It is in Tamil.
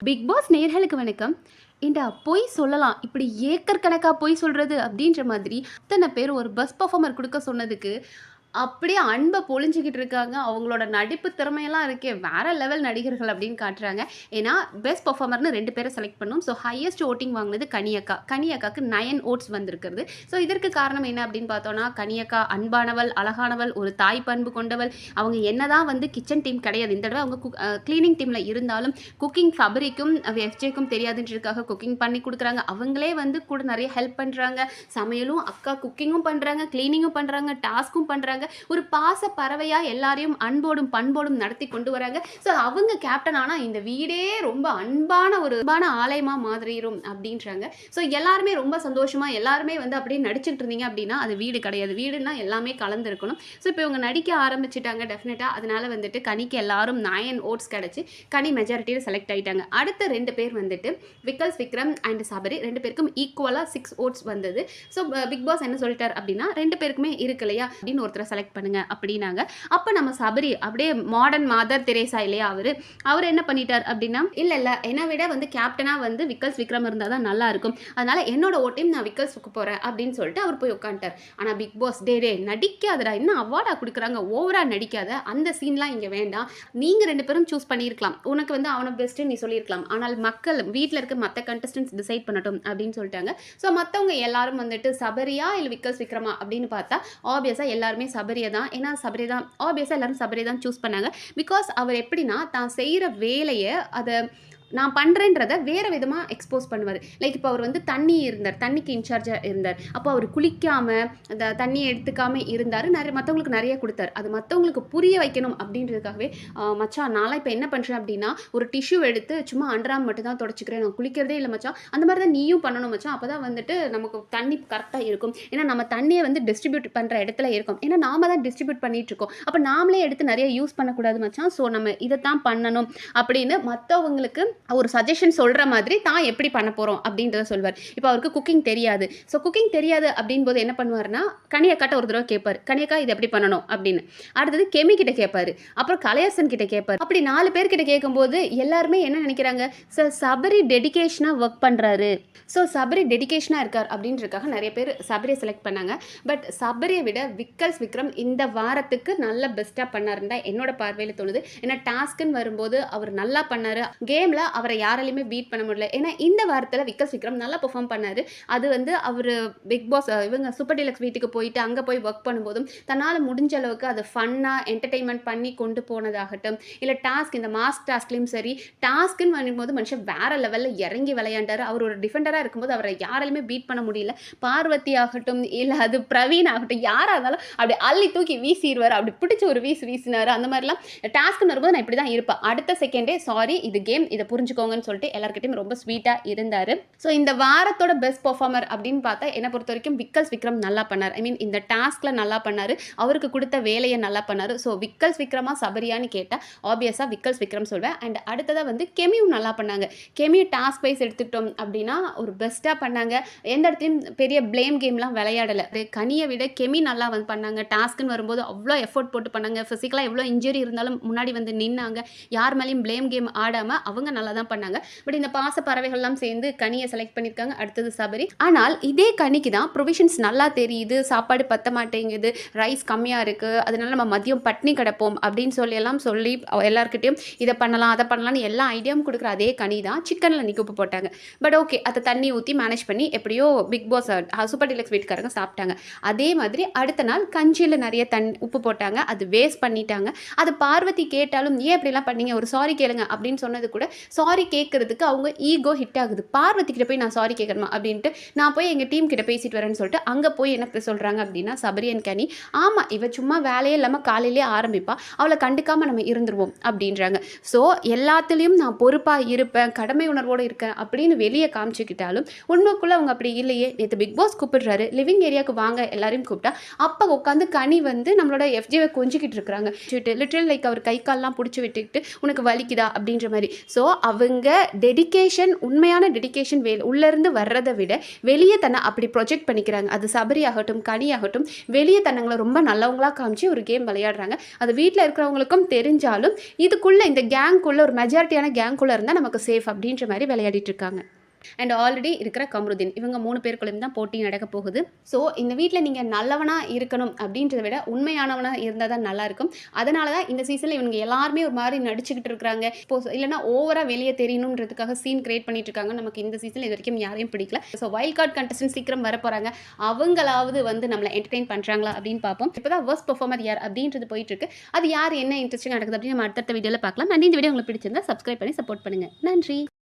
பிக் பாஸ் நேயர்களுக்கு வணக்கம். ஏன்டா பொய் சொல்லலாம். இப்படி ஏக்கர் கணக்கா பொய் சொல்றது அப்படின்ற மாதிரி அத்தன பேர் ஒரு பெஸ்ட் பெர்ஃபார்மர் குடுக்க சொன்னதுக்கு, அப்படியே அன்ப பொழிஞ்சுகிட்டு இருக்காங்க. அவங்களோட நடிப்பு திறமையெல்லாம் இருக்கே வேற லெவல் நடிகர்கள் அப்படின்னு காட்டுறாங்க. ஏன்னா பெஸ்ட் பெர்ஃபார்மர்னு 2 பேர செலக்ட் பண்ணோம். ஸோ ஹையஸ்ட் வோட்டிங் வாங்குனது கனி அக்கா. கனி அக்காக்கு 9 வோட்ஸ் வந்திருக்கிறது. ஸோ இதற்கு காரணம் என்ன அப்படின்னு பார்த்தோம்னா, கனி அக்கா அன்பானவள், அழகானவள், ஒரு தாய் பண்பு கொண்டவள். அவங்க என்னதான் வந்து கிச்சன் டீம் கிடையாது. இந்த தடவ அவங்க கிளீனிங் டீம்ல இருந்தாலும் குக்கிங் சபரிக்கும் எஃப்ஜேக்கும் தெரியாதுன்றதுக்காக குக்கிங் பண்ணி குடுக்குறாங்க. அவங்களே வந்து கூட நிறைய ஹெல்ப் பண்றாங்க. சமையலும் அக்கா குக்கிங்கும் பண்றாங்க, கிளீனிங்கும் பண்றாங்க, டாஸ்க்கும் பண்றாங்க. ஒரு பாச பறவையா எல்லாரையும் அன்போடும் பண்போடும் நடத்தி கொண்டு வராங்க. ஸோ அவங்க கேப்டன் ஆனா இந்த வீடே ரொம்ப அன்பான ஆலயமா மாறிடும் அப்படின்றாங்க. ஸோ எல்லாருமே ரொம்ப சந்தோஷமா எல்லாருமே வந்து அப்படியே நடிச்சுட்டு இருந்தீங்க அப்படின்னா அது வீடு கிடையாது. வீடுன்னா எல்லாமே கலந்து இருக்கணும். ஸோ இப்போ இவங்க நடிக்க ஆரம்பிச்சிட்டாங்க டெஃபினட்டா. அதனால வந்துட்டு கனிக்கு எல்லாரும் 9 ஓட்ஸ் கிடைச்சு கனி மெஜாரிட்டியில் செலக்ட் ஆயிட்டாங்க. அடுத்த 2 பேர் வந்துட்டு விக்ரம் அண்ட் சபரி 2 பேருக்கும் ஈக்குவலா 6 ஓட்ஸ் வந்தது. ஸோ பிக் பாஸ் என்ன சொல்லிட்டார் அப்படின்னா 2 பேருக்குமே இருக்கு இல்லையா அப்படின்னு ஒருத்தரை செலக்ட் பண்ணுங்க அப்படின்னாங்க. அப்போ நம்ம சபரி அப்படியே மாடர்ன் மதர் தெரேசா இல்லையா அவர் என்ன பண்ணிட்டார் அப்படின்னா இல்ல என்னை விட வந்து கேப்டனா வந்து விக்ரம் இருந்தால் தான் நல்லா இருக்கும். அதனால என்னோட ஓட்டையும் நான் விக்கல்ஸ்க்கு போறேன் அப்படின்னு சொல்லிட்டு அவர் போய் உட்காந்துட்டார். ஆனா பிக் பாஸ் டே நடிக்காதடா, இன்னும் அவார்டா கொடுக்குறாங்க, ஓவரா நடிக்காத, அந்த சீன்லாம் இங்க வேண்டாம். நீங்க 2 பேரும் சூஸ் பண்ணியிருக்கலாம். உனக்கு வந்து அவனை பெஸ்ட் நீ சொல்லியிருக்கலாம். ஆனால் மக்கள் வீட்டில் இருக்க மற்ற கண்டஸ்டன்ஸ் டிசைட் பண்ணட்டும் அப்படின்னு சொல்லிட்டாங்க. ஸோ மற்றவங்க எல்லாரும் வந்துட்டு சபரியா இல்லை விக்ரமா அப்படின்னு பார்த்தா ஆப்வியஸா எல்லாருமே சபரியை தான். ஏன்னா சபரி தான் ஆப்வியஸா எல்லாரும் சபரியை தான் சூஸ் பண்ணாங்க. பிகாஸ் அவர் எப்படின்னா தான் செய்யற வேலையை அதை நான் பண்ணுறேன்றதை வேறு விதமாக எக்ஸ்போஸ் பண்ணுவார். லைக் இப்போ அவர் வந்து தண்ணிக்கு இன்சார்ஜாக இருந்தார். அப்போ அவர் குளிக்காமல் அந்த தண்ணியை எடுத்துக்காமல் இருந்தார். மற்றவங்களுக்கு நிறைய கொடுத்தார். அது மற்றவங்களுக்கு புரிய வைக்கணும் அப்படின்றதுக்காகவே மச்சான் நான்லாம் இப்போ என்ன பண்ணுறேன் அப்படின்னா ஒரு டிஷ்யூ எடுத்து சும்மா அண்டராம் மட்டும் தான் தொடச்சிக்கிறேன், நான் குளிக்கிறதே இல்லை மச்சான், அந்த மாதிரி தான் நீயும் பண்ணணும் மச்சான், அப்போ தான் வந்துட்டு நமக்கு தண்ணி கரெக்டாக இருக்கும். ஏன்னா நம்ம தண்ணியை வந்து டிஸ்ட்ரிபியூட் பண்ணுற இடத்துல இருக்கும். ஏன்னா நாம தான் டிஸ்ட்ரிபியூட் பண்ணிட்டு இருக்கோம். அப்போ நாமளே எடுத்து நிறைய யூஸ் பண்ணக்கூடாது மச்சான், ஸோ நம்ம இதைத்தான் பண்ணணும் அப்படின்னு மற்றவங்களுக்கு ஒரு சஜஷன் சொல்கிற மாதிரி தான் எப்படி பண்ண போகிறோம் அப்படின்றத சொல்வார். இப்போ அவருக்கு குக்கிங் தெரியாது. ஸோ குக்கிங் தெரியாது அப்படின் போது என்ன பண்ணுவார்னா கனியக்காட்ட ஒரு தடவை கேட்பார், கனியக்கா இது எப்படி பண்ணணும் அப்படின்னு. அடுத்தது கெமி கிட்ட கேட்பாரு, அப்புறம் கலையரசன் கிட்ட கேட்பார். அப்படி 4 பேர்கிட்ட கேட்கும்போது எல்லாருமே என்ன நினைக்கிறாங்க, சார் சபரி டெடிகேஷனாக ஒர்க் பண்ணுறாரு, ஸோ சபரி டெடிகேஷனாக இருக்கார் அப்படின்றதுக்காக நிறைய பேர் சபரியை செலக்ட் பண்ணாங்க. பட் சபரியை விட விக்ரம் இந்த வாரத்துக்கு நல்ல பெஸ்ட்டாக பண்ணாருன்னு தான் என்னோட பார்வையில் தோணுது. ஏன்னா டாஸ்க்குன்னு வரும்போது அவர் நல்லா பண்ணார். கேமில் அவரை யாராலையுமே பீட் பண்ண முடியல. ஏன்னா இந்த வாரத்தில் விக்ரம் நல்லா பெர்ஃபார்ம் பண்ணார். அது வந்து அவர் பிக் பாஸ் இவங்க சூப்பர் டீலக்ஸ் வீட்டுக்கு போயிட்டு அங்கே போய் ஒர்க் பண்ணும்போதும் தன்னால் முடிஞ்ச அளவுக்கு அதை ஃபன்னாக என்டர்டெயின்மெண்ட் பண்ணி கொண்டு போனதாகட்டும், இல்லை டாஸ்க் இந்த மாஸ் டாஸ்க்லையும் சரி, டாஸ்க்குன்னு வரும்போது மனுஷன் வேற லெவலில் இறங்கி விளையாண்டார். அவர் ஒரு டிஃபெண்டராக இருக்கும்போது அவரை யாராலுமே பீட் பண்ண முடியல. பார்வதி ஆகட்டும், இல்லை அது பிரவீன் ஆகட்டும், யாராக இருந்தாலும் அப்படி அள்ளி தூக்கி வீசிடுவார். அப்படி பிடிச்சி ஒரு வீசினார். அந்த மாதிரிலாம் டாஸ்க்குன்னு வரும்போது நான் இப்படி தான் இருப்பேன். அடுத்த செகண்டே சாரி இது கேம், இதை புரிஞ்சுக்கோங்கன்னு சொல்லிட்டு எல்லாருக்கிட்டையும் ரொம்ப ஸ்வீட்டாக இருந்தார். ஸோ இந்த வாரத்தோட பெஸ்ட் பெர்ஃபார்மர் அப்படின்னு பார்த்தா என்னை பொறுத்த வரைக்கும் விக்ரம் நல்லா பண்ணார். ஐ மீன் இந்த டாஸ்கில் நல்லா பண்ணார். அவருக்கு கொடுத்த வேலையை நல்லா பண்ணார். ஸோ விக்ரமா சபரியான்னு கேட்டால் ஆப்வியஸாக விக்ரம் சொல்வேன். அண்ட் அடுத்ததாக வந்து கெமியும் நல்லா பண்ணாங்க. கெமி டாஸ்க் வைஸ் எடுத்துக்கிட்டோம் அப்படின்னா ஒரு பெஸ்ட்டாக பண்ணாங்க. எந்த இடத்துலையும் பெரிய பிளேம் கேம்லாம் விளையாடலை. கனியை விட கெமி நல்லா வந்து பண்ணாங்க. டாஸ்க்குன்னு வரும்போது அவ்வளோ எஃபோர்ட் போட்டு பண்ணாங்க. ஃபிசிக்கலாக எவ்வளோ இன்ஜுரி இருந்தாலும் முன்னாடி வந்து நின்னாங்க. யார் மேலேயும் பிளேம் கேம் ஆடாமல் அவங்க நல்லா தான் பண்ணாங்க. பட் இந்த பாச பறவைகள்லாம் சேர்ந்து கனியை செலக்ட் பண்ணியிருக்காங்க. அடுத்தது சபரி. ஆனால் இதே கனிக்கு தான் ப்ரொவிஷன்ஸ் நல்லா தெரியுது, சாப்பாடு பத்த மாட்டேங்குது, ரைஸ் கம்மியாக இருக்குது, அதனால நம்ம மதியம் பட்னி கிடப்போம் அப்படின்னு சொல்லி எல்லாருக்கிட்டையும் இதை பண்ணலாம் அதை பண்ணலாம்னு எல்லா ஐடியாவும் கொடுக்குற அதே கனி தான் சிக்கனில் நிற்க உப்பு போட்டாங்க. பட் ஓகே, அதை தண்ணி ஊற்றி மேனேஜ் பண்ணி எப்படியோ பிக் பாஸ் சூப்பர் டீலக்ஸ் வீட்டுக்காரங்க சாப்பிட்டாங்க. அதே மாதிரி அடுத்த நாள் கஞ்சியில் நிறைய உப்பு போட்டாங்க, அது வேஸ்ட் பண்ணிட்டாங்க. அது பார்வதி கேட்டாலும் ஏன் இப்படிலாம் பண்ணீங்க, ஒரு சாரி கேளுங்க அப்படின்னு சொன்னது கூட சாரி கேட்கறதுக்கு அவங்க ஈகோ ஹிட் ஆகுது. பார்வதி கிட்ட போய் நான் சாரி கேட்கணுமா அப்படின்ட்டு நான் போய் எங்கள் டீம் கிட்ட பேசிட்டு வரேன்னு சொல்லிட்டு அங்கே போய் என்ன சொல்கிறாங்க அப்படின்னா சபரி அண்ட் கனி, ஆமாம் இவ சும்மா வேலையே இல்லாமல் காலையிலே ஆரம்பிப்பா, அவளை கண்டுக்காமல் நம்ம இருந்துருவோம் அப்படின்றாங்க. ஸோ எல்லாத்துலேயும் நான் பொறுப்பாக இருப்பேன், கடமை உணர்வோடு இருக்கேன் அப்படின்னு வெளியே காமிச்சிக்கிட்டாலும் உண்மைக்குள்ளே அவங்க அப்படி இல்லையே. நேற்று பிக் பாஸ் கூப்பிடுறாரு, லிவிங் ஏரியாவுக்கு வாங்க எல்லாரையும் கூப்பிட்டா அப்போ உட்காந்து கனி வந்து நம்மளோட எஃப்ஜேவை கொஞ்சிக்கிட்டு இருக்கிறாங்க. லிட்டரல் லைக் அவர் கை கால்லாம் பிடிச்சி விட்டுக்கிட்டு உனக்கு வலிக்குதா அப்படின்ற மாதிரி. ஸோ அவங்க டெடிகேஷன், உண்மையான டெடிகேஷன் உள்ளேருந்து வர்றதை விட வெளியே தன்னை அப்படி ப்ரொஜெக்ட் பண்ணிக்கிறாங்க. அது சபரி ஆகட்டும், கனி ஆகட்டும், வெளியே தன்னங்களை ரொம்ப நல்லவங்களா காமிச்சு ஒரு கேம் விளையாடுறாங்க. அது வீட்டில் இருக்கிறவங்களுக்கும் தெரிஞ்சாலும் இதுக்குள்ளே இந்த கேங்குள்ளே ஒரு மெஜாரிட்டியான கேங்குள்ளே இருந்தால் நமக்கு சேஃப் அப்படின்ற மாதிரி விளையாடிட்டு இருக்காங்க. அண்ட் ஆல்ரெடி இருக்கிற கமருதீன், இவங்க 3 பேருக்குள்ளேயும் தான் போட்டி நடக்க போகுது. ஸோ இந்த வீட்டில் நீங்கள் நல்லவனாக இருக்கணும் அப்படின்றத விட உண்மையானவனாக இருந்தால் தான் நல்லாயிருக்கும். அதனால தான் இந்த சீசனில் இவங்க எல்லாருமே ஒரு மாதிரி நடிச்சுக்கிட்டு இருக்கிறாங்க. இப்போ இல்லைனா ஓவராக வெளியே தெரியணுன்றதுக்காக சீன் கிரியேட் பண்ணிட்டு இருக்காங்க. நமக்கு இந்த சீசனில் இது வரைக்கும் யாரையும் பிடிக்கல. ஸோ வைல்ட் கார்டு கண்டஸ்டன்ட் சீக்கிரம் வர போகிறாங்க. அவங்களாவது வந்து நம்மளை என்டர்டெயின் பண்ணுறாங்களா அப்படின்னு பார்ப்போம். இப்போ தான் வர்ஸ்ட் பெர்ஃபார்மர் யார் அப்படின்றது போயிட்டு இருக்கு. அது யார், என்ன இன்ட்ரெஸ்டிங் நடக்குது அப்படின்னு நம்ம அடுத்த வீடியோவில் பார்க்கலாம். அண்ட் இந்த வீடியோ உங்களுக்கு பிடிச்சிருந்தா சப்ஸ்கிரைப் பண்ணி சப்போர்ட் பண்ணுங்கள். நன்றி.